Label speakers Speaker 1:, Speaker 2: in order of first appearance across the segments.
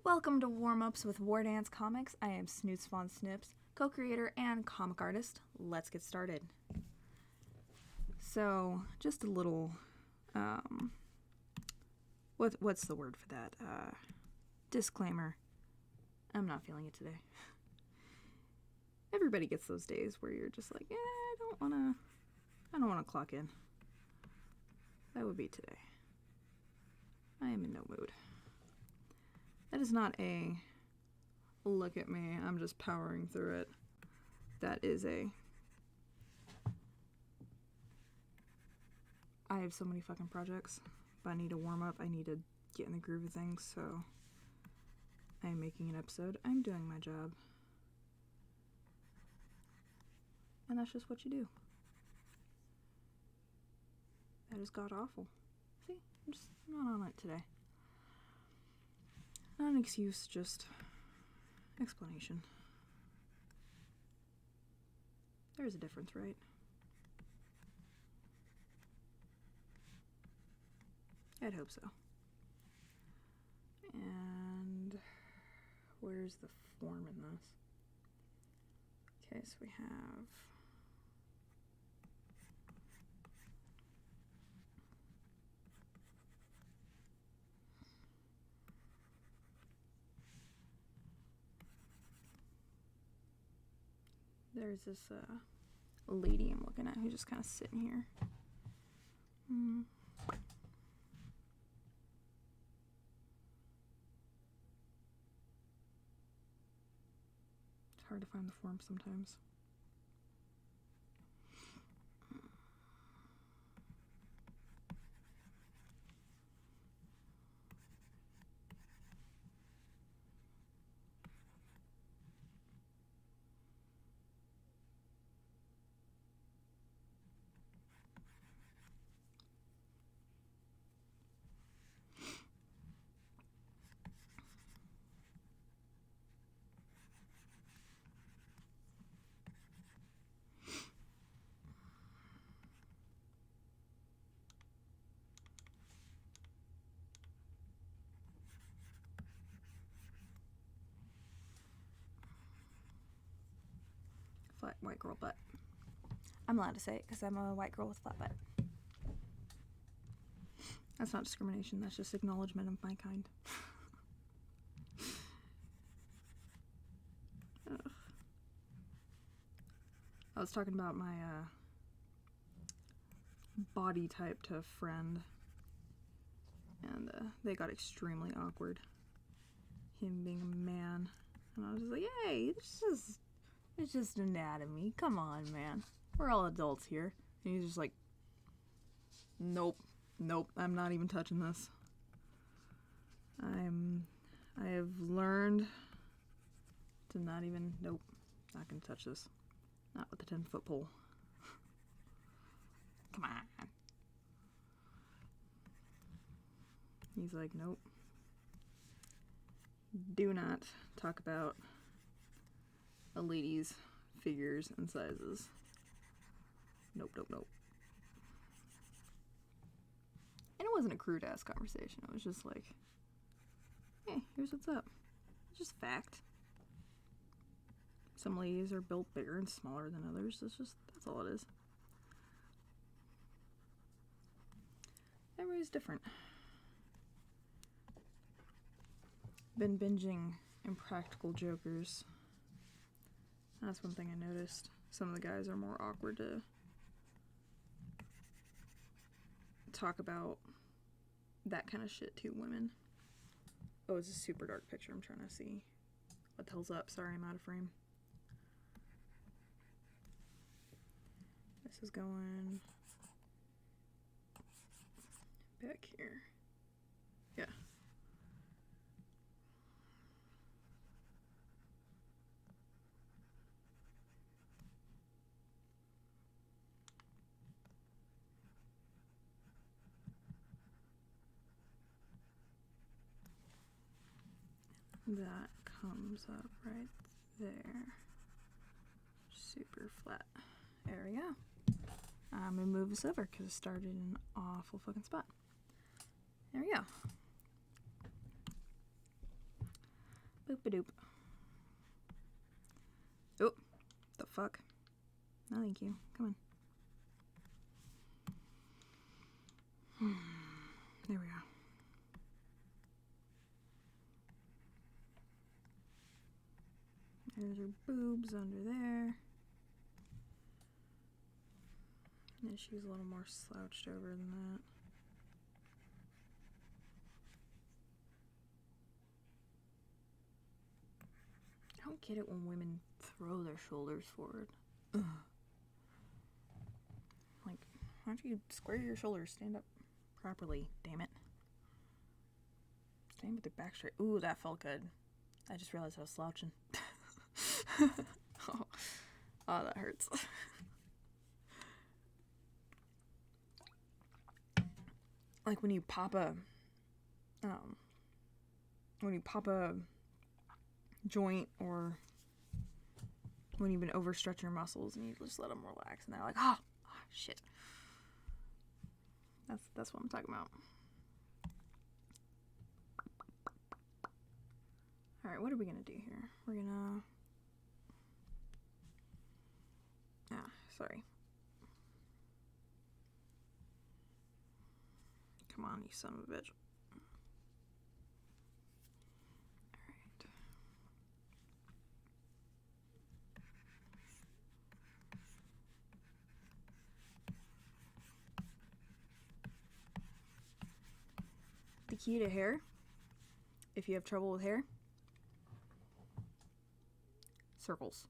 Speaker 1: Welcome to Warm-Ups with War Dance Comics. I am Snoots Snips, co-creator and comic artist. Let's get started. So, just a little, what's the word for that? Disclaimer. I'm not feeling it today. Everybody gets those days where you're just like, I don't wanna clock in. That would be today. I am in no mood. That is not a look at me, I'm just powering through it. That is a I have so many fucking projects, but I need to warm up, I need to get in the groove of things, so I'm making an episode. I'm doing my job. And that's just what you do. That is god awful. See, I'm just not on it today. Not an excuse, just explanation. There's a difference, right? I'd hope so. And where's the form in this? Okay, so we have there's this lady I'm looking at who's just kind of sitting here. It's hard to find the form sometimes. Flat white girl butt. I'm allowed to say it because I'm a white girl with flat butt. That's not discrimination, that's just acknowledgement of my kind. I was talking about my body type to a friend, and they got extremely awkward. Him being a man, and I was just like, "Hey, it's just anatomy. Come on, man. We're all adults here." And he's just like, "Nope, I'm not even touching this. I have learned to not gonna touch this. Not with the 10-foot pole. Come on." He's like, "Nope. Do not talk about a lady's figures and sizes. Nope. And it wasn't a crude ass conversation. It was just like, hey, here's what's up. It's just fact. Some ladies are built bigger and smaller than others. That's all it is. Everybody's different. Been binging Impractical Jokers. That's one thing I noticed. Some of the guys are more awkward to talk about that kind of shit to women. Oh, it's a super dark picture. I'm trying to see what the hell's up. Sorry, I'm out of frame. This is going back here. Yeah. That comes up right there. Super flat. There we go. I'm gonna move this over because it started in an awful fucking spot. There we go. Boop-a-doop. Oh, the fuck? No, thank you. Come on. There we go. There's her boobs under there. And she's a little more slouched over than that. I don't get it when women throw their shoulders forward. Ugh. Like, why don't you square your shoulders? Stand up properly, damn it. Stand with your back straight. Ooh, that felt good. I just realized I was slouching. Oh, that hurts. Like when you pop a joint, or when you've been overstretching your muscles and you just let them relax and they're like, oh shit. That's what I'm talking about. Alright, what are we gonna do here? We're gonna... sorry. Come on, you son of a bitch. Alright. The key to hair, if you have trouble with hair, circles,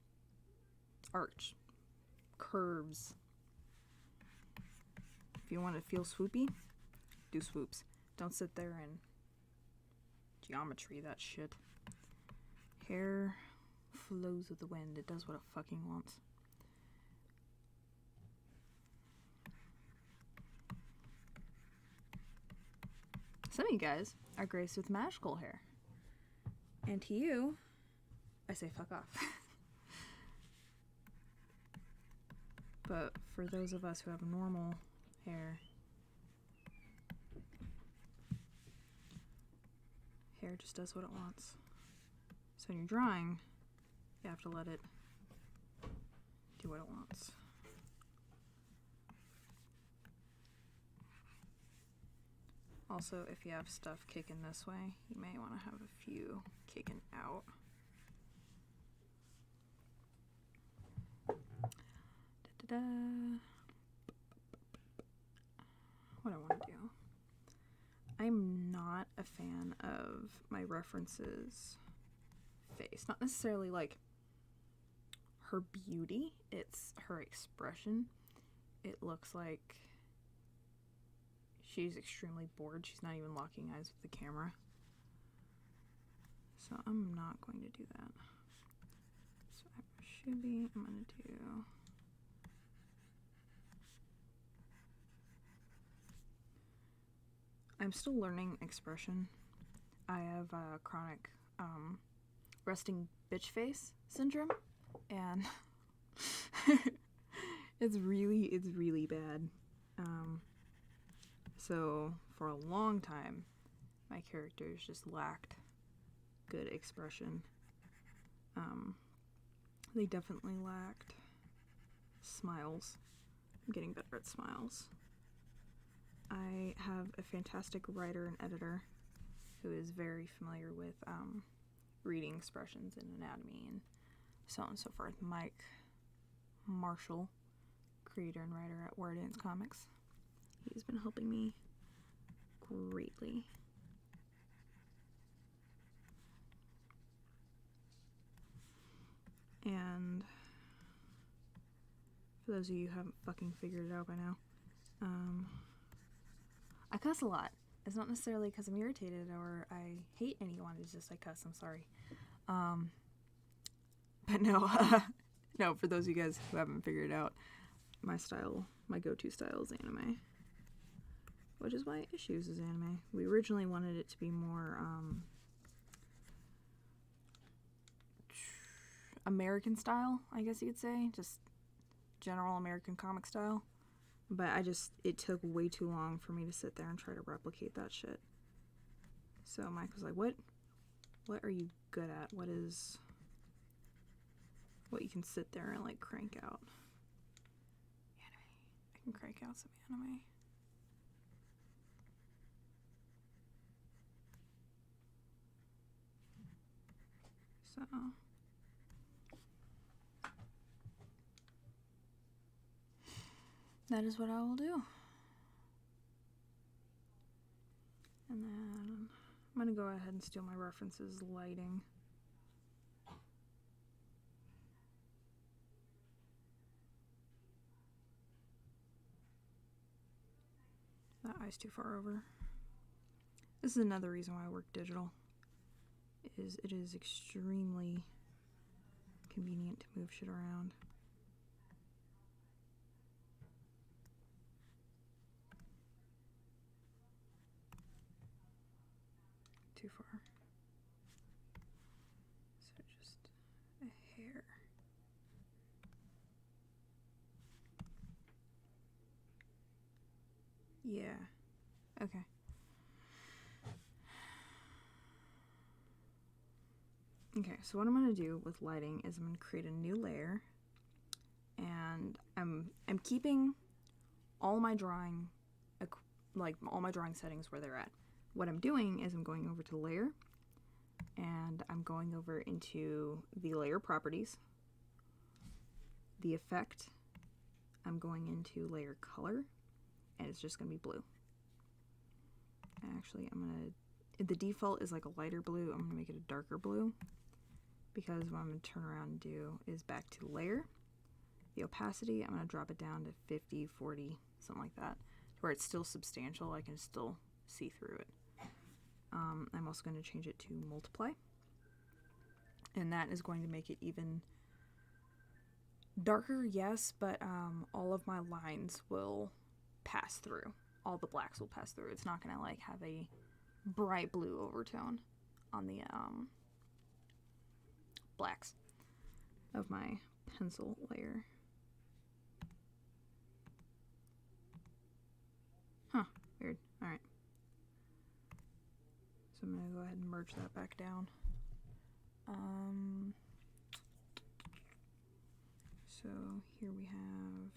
Speaker 1: arch, curves. If you want to feel swoopy, do swoops. Don't sit there and geometry that shit. Hair flows with the wind. It does what it fucking wants. Some of you guys are graced with magical hair. And to you, I say fuck off. But for those of us who have normal hair, hair just does what it wants. So when you're drawing, you have to let it do what it wants. Also, if you have stuff kicking this way, you may want to have a few kicking out. What I want to do. I'm not a fan of my references face. Not necessarily like her beauty, it's her expression. It looks like she's extremely bored. She's not even locking eyes with the camera. So I'm not going to do that. So I should be, I'm going to do... I'm still learning expression. I have chronic resting bitch face syndrome, and it's really bad. So for a long time, my characters just lacked good expression. They definitely lacked smiles. I'm getting better at smiles. I have a fantastic writer and editor who is very familiar with reading expressions in anatomy and so on and so forth. Mike Marshall, creator and writer at Word Dance Comics. He's been helping me greatly. And for those of you who haven't fucking figured it out by now, I cuss a lot. It's not necessarily because I'm irritated or I hate anyone. It's just I cuss. I'm sorry. But no, no, for those of you guys who haven't figured it out, my style, my go-to style is anime. Which is why Issues is anime. We originally wanted it to be more American style, I guess you could say. Just general American comic style. But it took way too long for me to sit there and try to replicate that shit. So Mike was like, what? what are you good at? What you can sit there and like crank out? Anime. I can crank out some anime. So that is what I will do. And then I'm going to go ahead and steal my references lighting. That eye's too far over. This is another reason why I work digital. It is extremely convenient to move shit around. Too far. So just a hair. Yeah. Okay. Okay, so what I'm going to do with lighting is I'm going to create a new layer, and I'm keeping all my drawing, like all my drawing settings where they're at. What I'm doing is I'm going over to layer, and I'm going over into the layer properties, the effect, I'm going into layer color, and it's just going to be blue. Actually, the default is like a lighter blue. I'm going to make it a darker blue, because what I'm going to turn around and do is back to layer. The opacity, I'm going to drop it down to 50, 40, something like that, where it's still substantial. I can still see through it. I'm also going to change it to multiply, and that is going to make it even darker, yes, but all of my lines will pass through. All the blacks will pass through. It's not going to like have a bright blue overtone on the blacks of my pencil layer. Huh, weird. Alright. So I'm going to go ahead and merge that back down. So here we have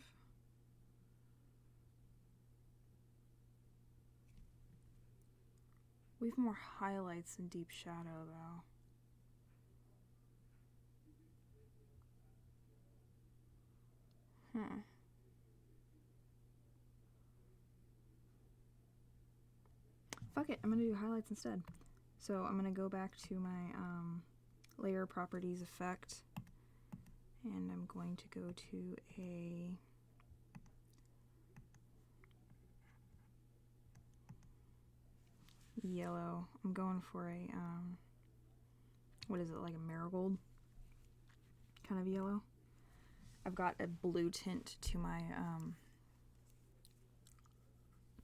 Speaker 1: more highlights and deep shadow though. Fuck it, I'm gonna do highlights instead. So I'm gonna go back to my layer properties effect, and I'm going to go to a yellow. I'm going for a what is it, like a marigold kind of yellow. I've got a blue tint to my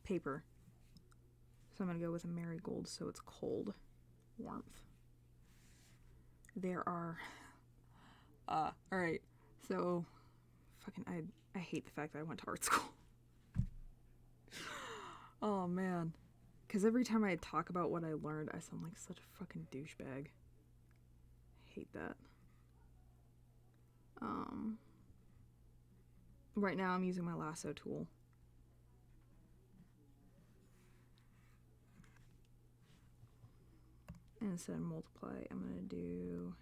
Speaker 1: paper, so I'm gonna go with a marigold so it's cold warmth. There are alright, so fucking I hate the fact that I went to art school. Oh man, because every time I talk about what I learned, I sound like such a fucking douchebag. I hate that. Right now I'm using my lasso tool. And instead of multiply, I'm gonna do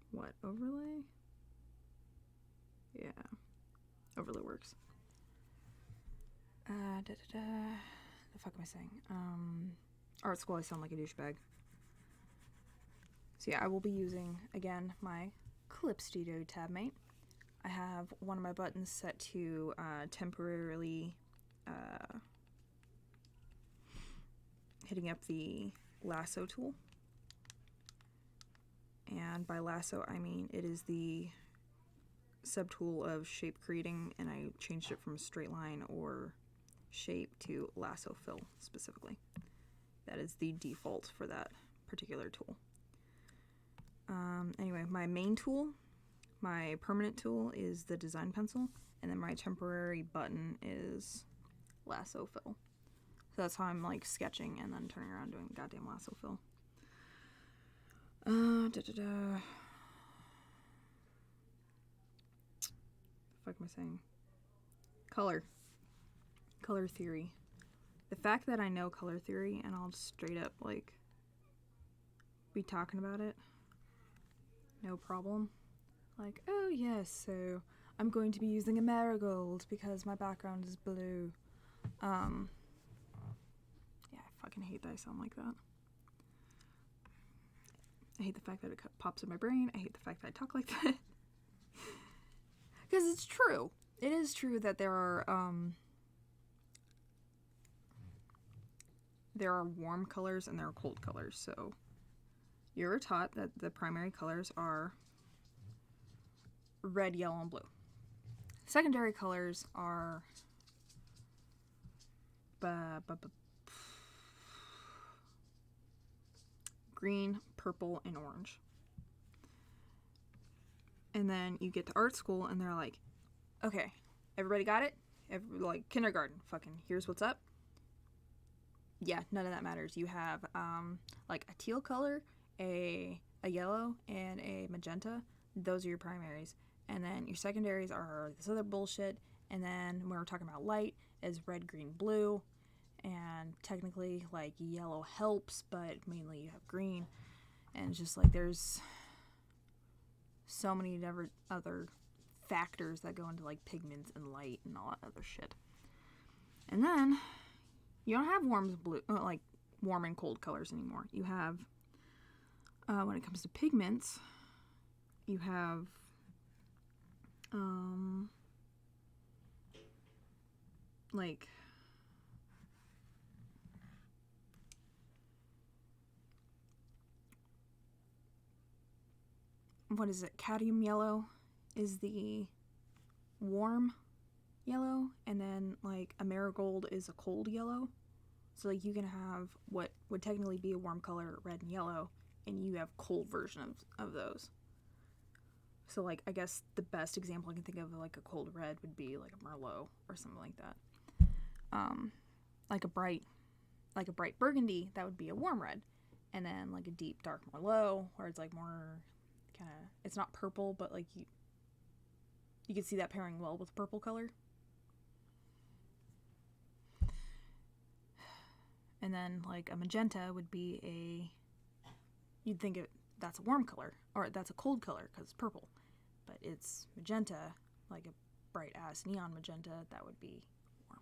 Speaker 1: what, overlay? Yeah, overlay works. The fuck am I saying? Art school, I sound like a douchebag. So yeah, I will be using, again, my Clip Studio tab mate. I have one of my buttons set to temporarily hitting up the lasso tool. And by lasso, I mean it is the subtool of shape creating, and I changed it from straight line or shape to lasso fill specifically. That is the default for that particular tool. Anyway, my main tool, my permanent tool, is the design pencil, and then my temporary button is lasso fill. So that's how I'm like sketching and then turning around doing the goddamn lasso fill. Fuck am I saying? Color theory. The fact that I know color theory and I'll just straight up like be talking about it, no problem. Like, oh yes, so I'm going to be using a marigold because my background is blue. Yeah, I fucking hate that I sound like that. I hate the fact that it pops in my brain. I hate the fact that I talk like that. Because it's true. It is true that there are warm colors and there are cold colors. So you're taught that the primary colors are red, yellow, and blue. Secondary colors are green, purple, and orange. And then you get to art school and they're like, okay, everybody got it? Like kindergarten, fucking here's what's up. Yeah, none of that matters. You have like a teal color, a yellow, and a magenta. Those are your primaries. And then your secondaries are this other bullshit. And then when we're talking about light is red, green, blue. And technically like yellow helps, but mainly you have green. And it's just like there's so many other factors that go into like pigments and light and all that other shit. And then you don't have warm and cold colors anymore. You have when it comes to pigments, you have like what is it? Cadmium yellow is the warm yellow, and then like a marigold is a cold yellow. So like you can have what would technically be a warm color, red and yellow, and you have cold version of those. So like I guess the best example I can think of like a cold red would be like a Merlot or something like that. Like a bright burgundy, that would be a warm red. And then like a deep dark Merlot, where it's like more kind of, it's not purple, but like you can see that pairing well with purple color. And then like a magenta would be you'd think that's a warm color, or that's a cold color because it's purple, but it's magenta, like a bright ass neon magenta, that would be warm.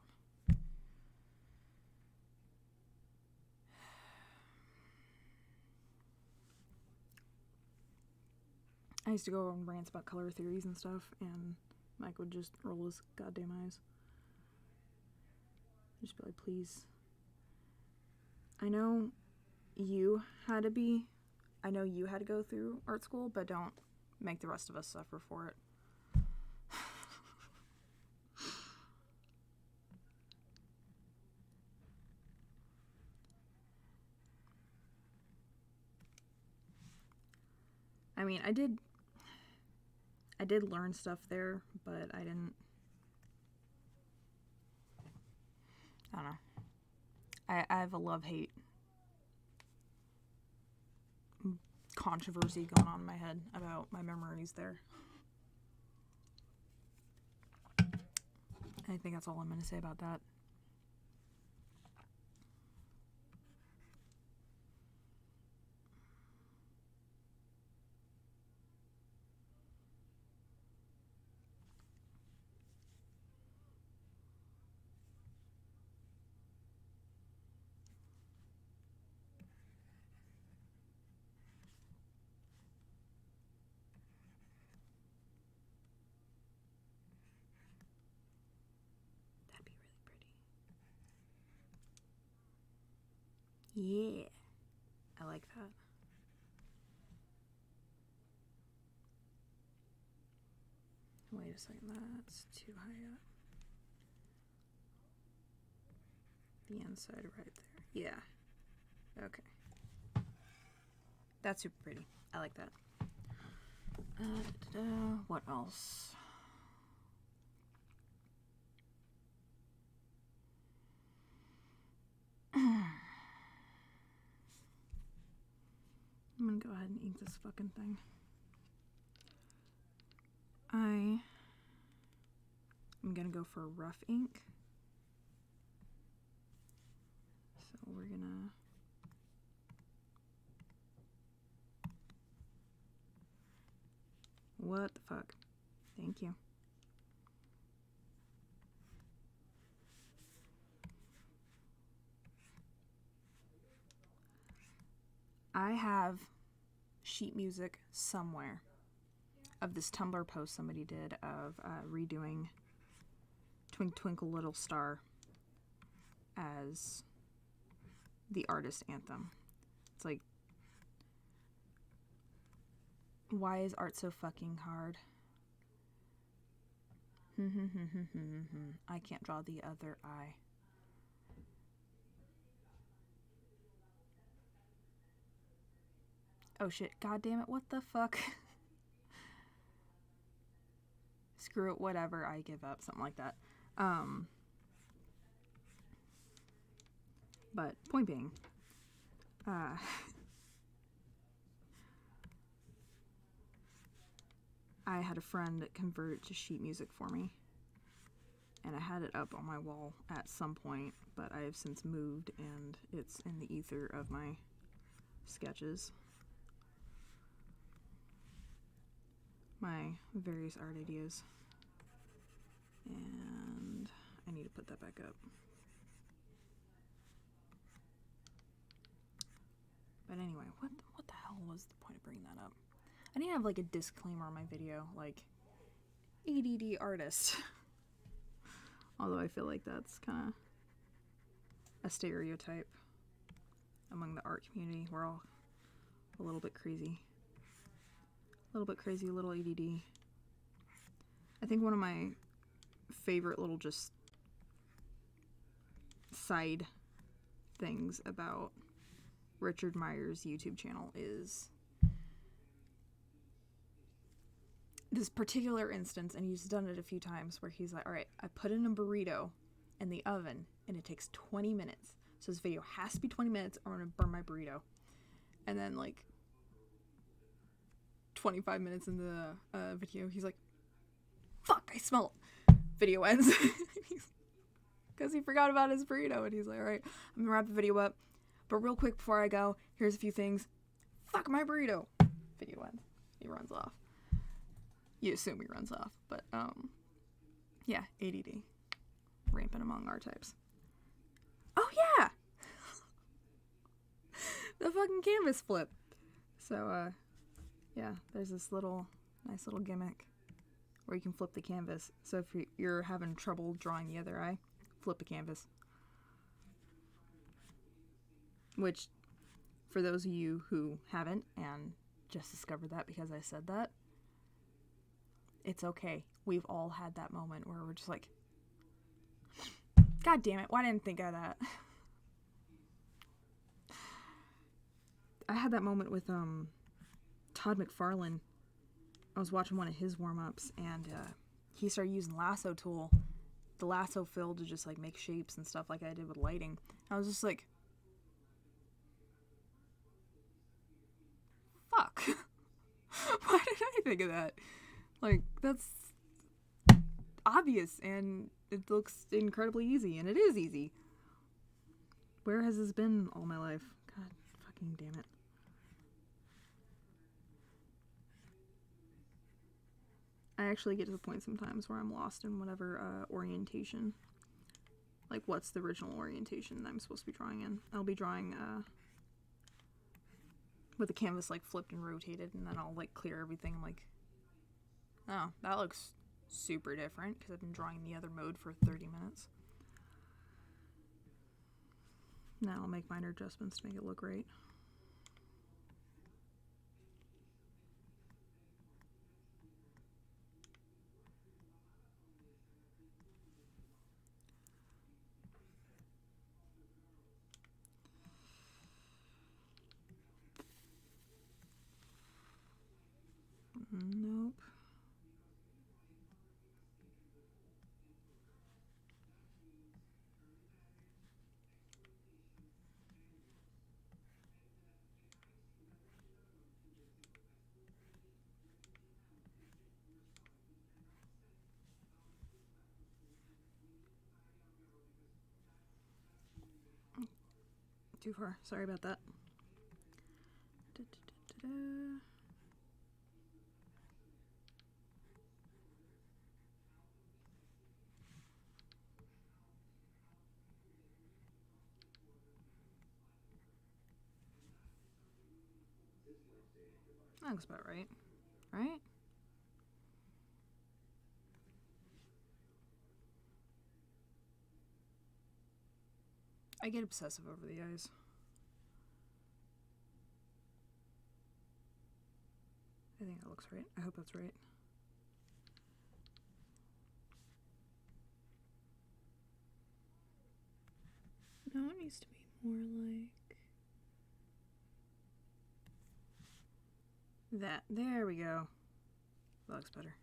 Speaker 1: I used to go on rants about color theories and stuff, and Mike would just roll his goddamn eyes. Just be like, please. I know you had to go through art school, but don't make the rest of us suffer for it. I mean, I did learn stuff there, but I don't know. I have a love-hate controversy going on in my head about my memories there. I think that's all I'm going to say about that. That'd be really pretty. Yeah. I like that. Wait a second, that's too high up. The inside right there. Yeah. Okay. That's super pretty. I like that. What else? I'm gonna go ahead and eat this fucking thing. I'm gonna go for rough ink. So we're gonna what the fuck? Thank you. I have sheet music somewhere of this Tumblr post somebody did of redoing Twinkle Twinkle Little Star as the artist anthem. It's like, why is art so fucking hard? I can't draw the other eye. Oh shit, god damn it, what the fuck? Screw it, whatever, I give up, something like that. But point being, I had a friend that converted to sheet music for me, and I had it up on my wall at some point, but I have since moved and it's in the ether of my sketches. My various art ideas. And I need to put that back up. But anyway, what the hell was the point of bringing that up? I need to have like a disclaimer on my video, like ADD artist. Although I feel like that's kind of a stereotype among the art community. We're all a little bit crazy. A little bit crazy, a little ADD. I think one of my favorite little just side things about Richard Meyer's YouTube channel is this particular instance, and he's done it a few times, where he's like, alright, I put in a burrito in the oven and it takes 20 minutes. So this video has to be 20 minutes or I'm gonna burn my burrito. And then like 25 minutes in the video, he's like, fuck, I smell it. Video ends. Because he forgot about his burrito, and he's like, alright, I'm gonna wrap the video up. But real quick before I go, here's a few things. Fuck my burrito. Video ends. He runs off. You assume he runs off, but yeah, ADD. Rampant among our types. Oh yeah! The fucking canvas flip. So, yeah, there's this nice little gimmick where you can flip the canvas. So if you're having trouble drawing the other eye, flip a canvas. Which, for those of you who haven't and just discovered that because I said that, it's okay. We've all had that moment where we're just like, God damn it, why didn't I think of that? I had that moment with Todd McFarlane. I was watching one of his warm-ups, and he started using lasso tool, the lasso fill, to just like make shapes and stuff like I did with lighting. I was just like, fuck. Why did I think of that? Like, that's obvious, and it looks incredibly easy, and it is easy. Where has this been all my life? God fucking damn it. I actually get to the point sometimes where I'm lost in whatever orientation. Like, what's the original orientation that I'm supposed to be drawing in? I'll be drawing with the canvas like flipped and rotated, and then I'll like clear everything. I'm like, oh, that looks super different because I've been drawing the other mode for 30 minutes. Now I'll make minor adjustments to make it look right. Nope. too far. Sorry about that. That looks about right. Right? I get obsessive over the eyes. I think that looks right. I hope that's right. No, it needs to be more like that. There we go. That looks better.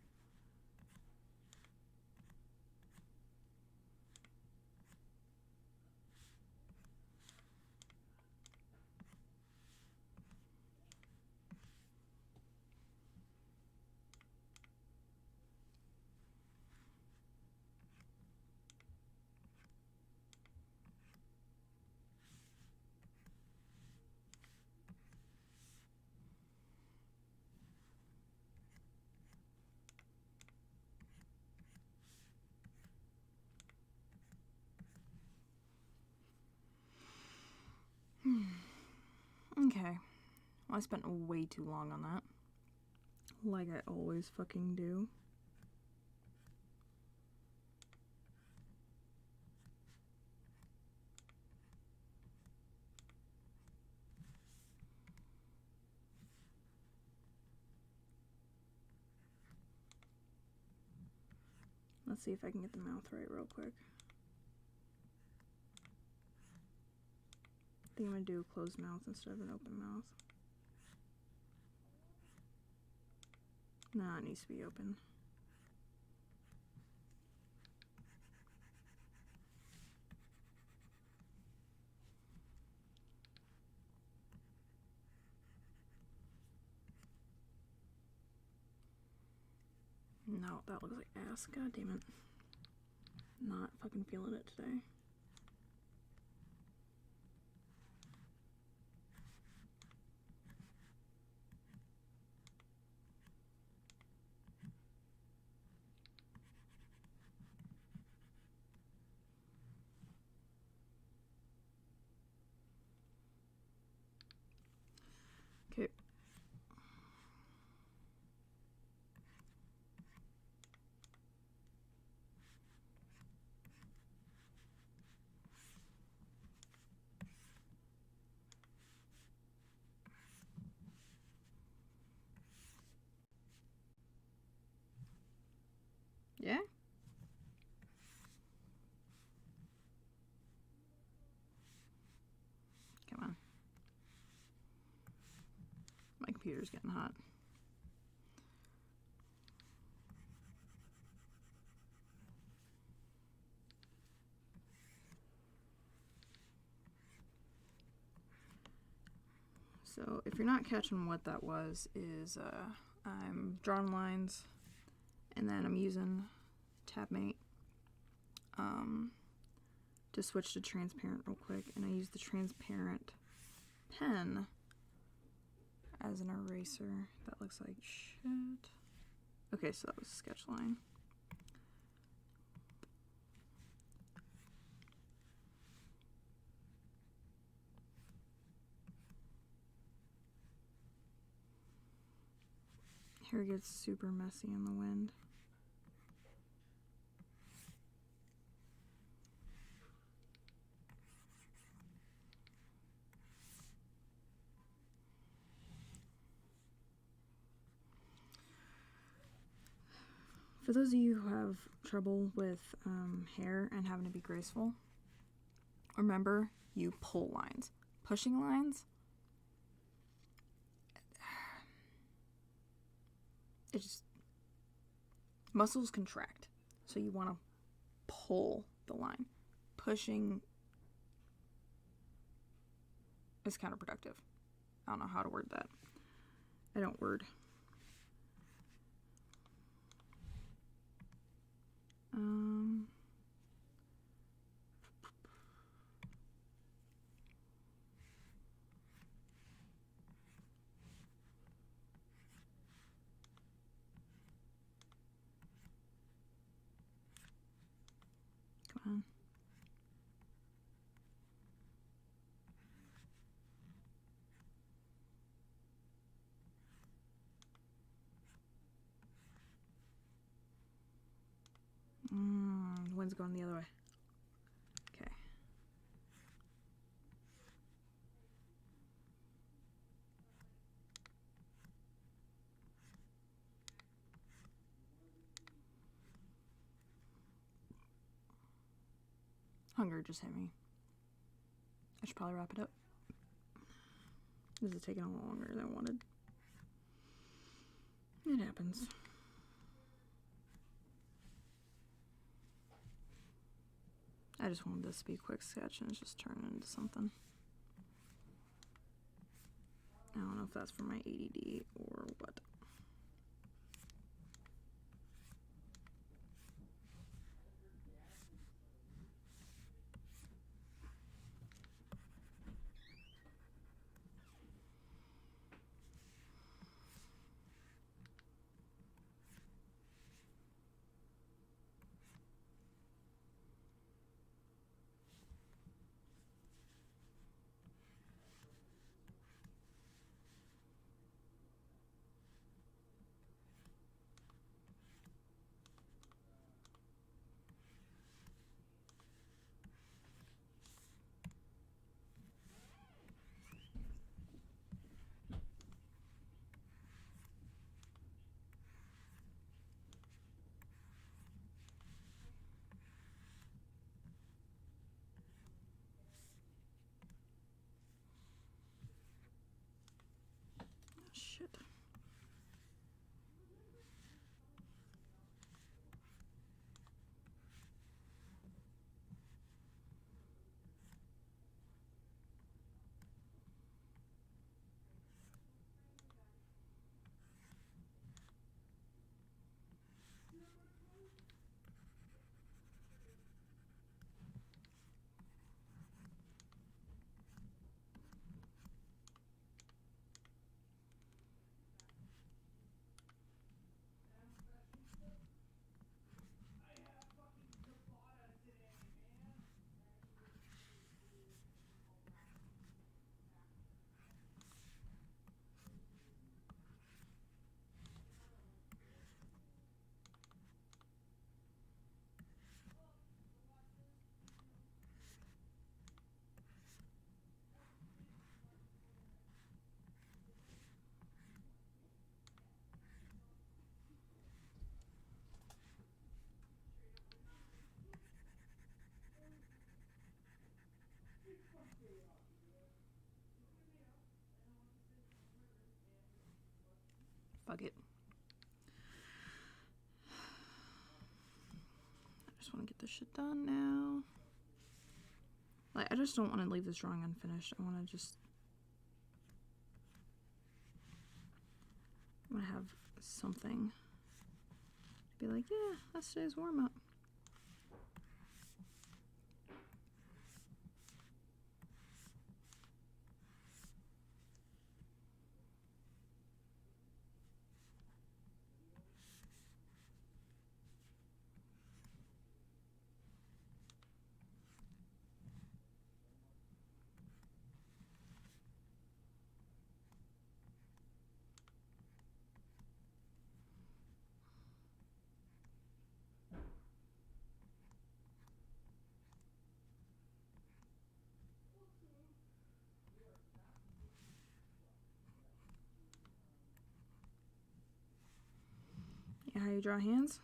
Speaker 1: Okay. Well, I spent way too long on that. Like I always fucking do. Let's see if I can get the mouth right real quick. I think I'm gonna do a closed mouth instead of an open mouth. Nah, it needs to be open. No, that looks like ass. God damn it. Not fucking feeling it today. Okay. Yeah? Come on. My computer's getting hot. So if you're not catching what that was, is I'm drawing lines and then I'm using TabMate to switch to transparent real quick, and I use the transparent pen as an eraser. That looks like shit. Okay, so that was a sketch line. Hair gets super messy in the wind. For those of you who have trouble with hair and having to be graceful, remember, you pull lines. Pushing lines, it just, muscles contract. So you want to pull the line. Pushing is counterproductive. I don't know how to word that. I don't word. Wind's going the other way. Okay. Hunger just hit me. I should probably wrap it up. This is taking a lot longer than I wanted. It happens. I just wanted this to be a quick sketch and it's just turning into something. I don't know if that's for my ADD or what. Shit. Fuck it. I just want to get this shit done now. Like, I just don't want to leave this drawing unfinished. I want to have something to be like, yeah, that's today's warm-up. Yeah, how you draw hands?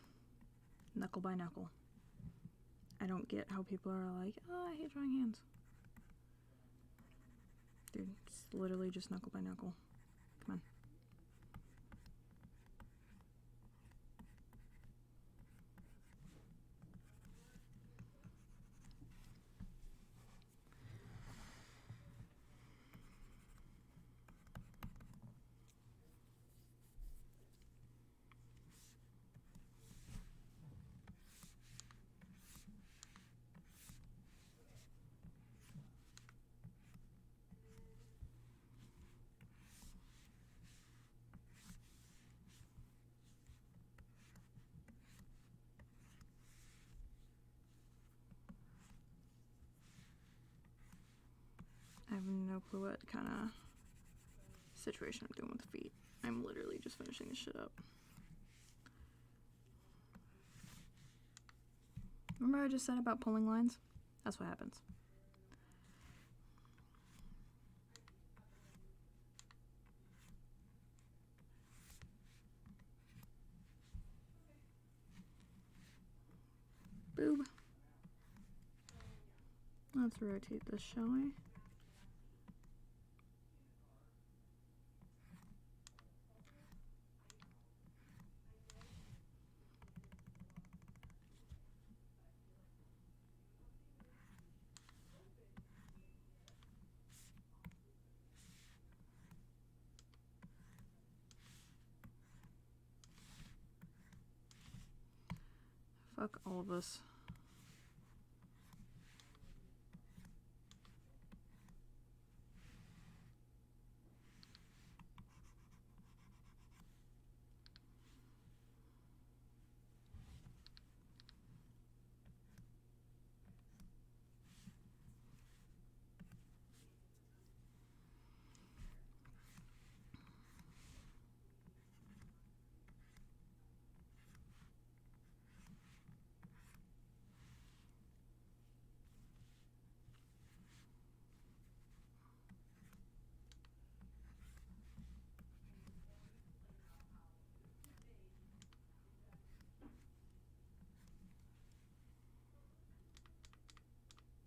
Speaker 1: Knuckle by knuckle. I don't get how people are like, oh, I hate drawing hands. Dude, it's literally just knuckle by knuckle. Come on. I have no clue what kind of situation I'm doing with the feet. I'm literally just finishing this shit up. Remember I just said about pulling lines? That's what happens. Boob. Let's rotate this, shall we? Fuck all of this.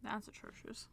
Speaker 1: That's atrocious.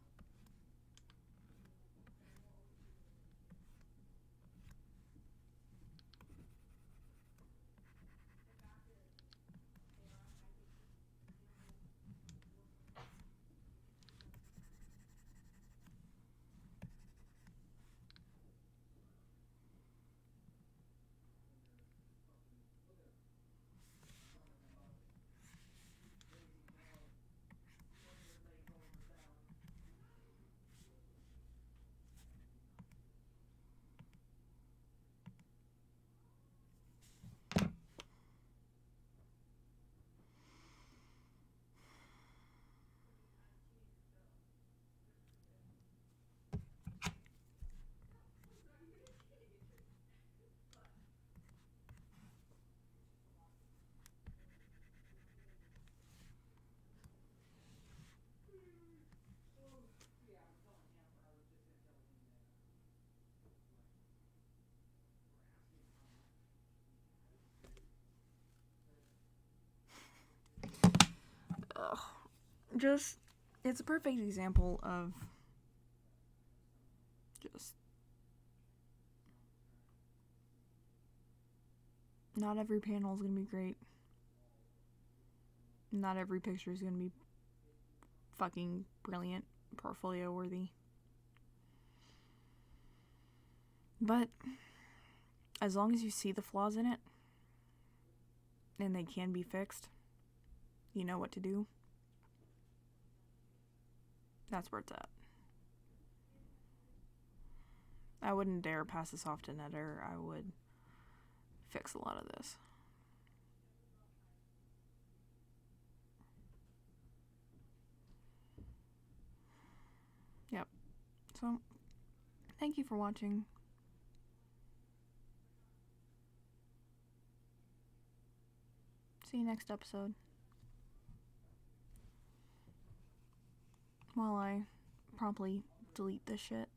Speaker 1: Ugh. Just, it's a perfect example of just not every panel is going to be great. Not every picture is going to be fucking brilliant, portfolio worthy. But as long as you see the flaws in it and they can be fixed, you know what to do. That's where it's at. I wouldn't dare pass this off to an editor. I would fix a lot of this. Yep. So, thank you for watching. See you next episode. While I promptly delete this shit.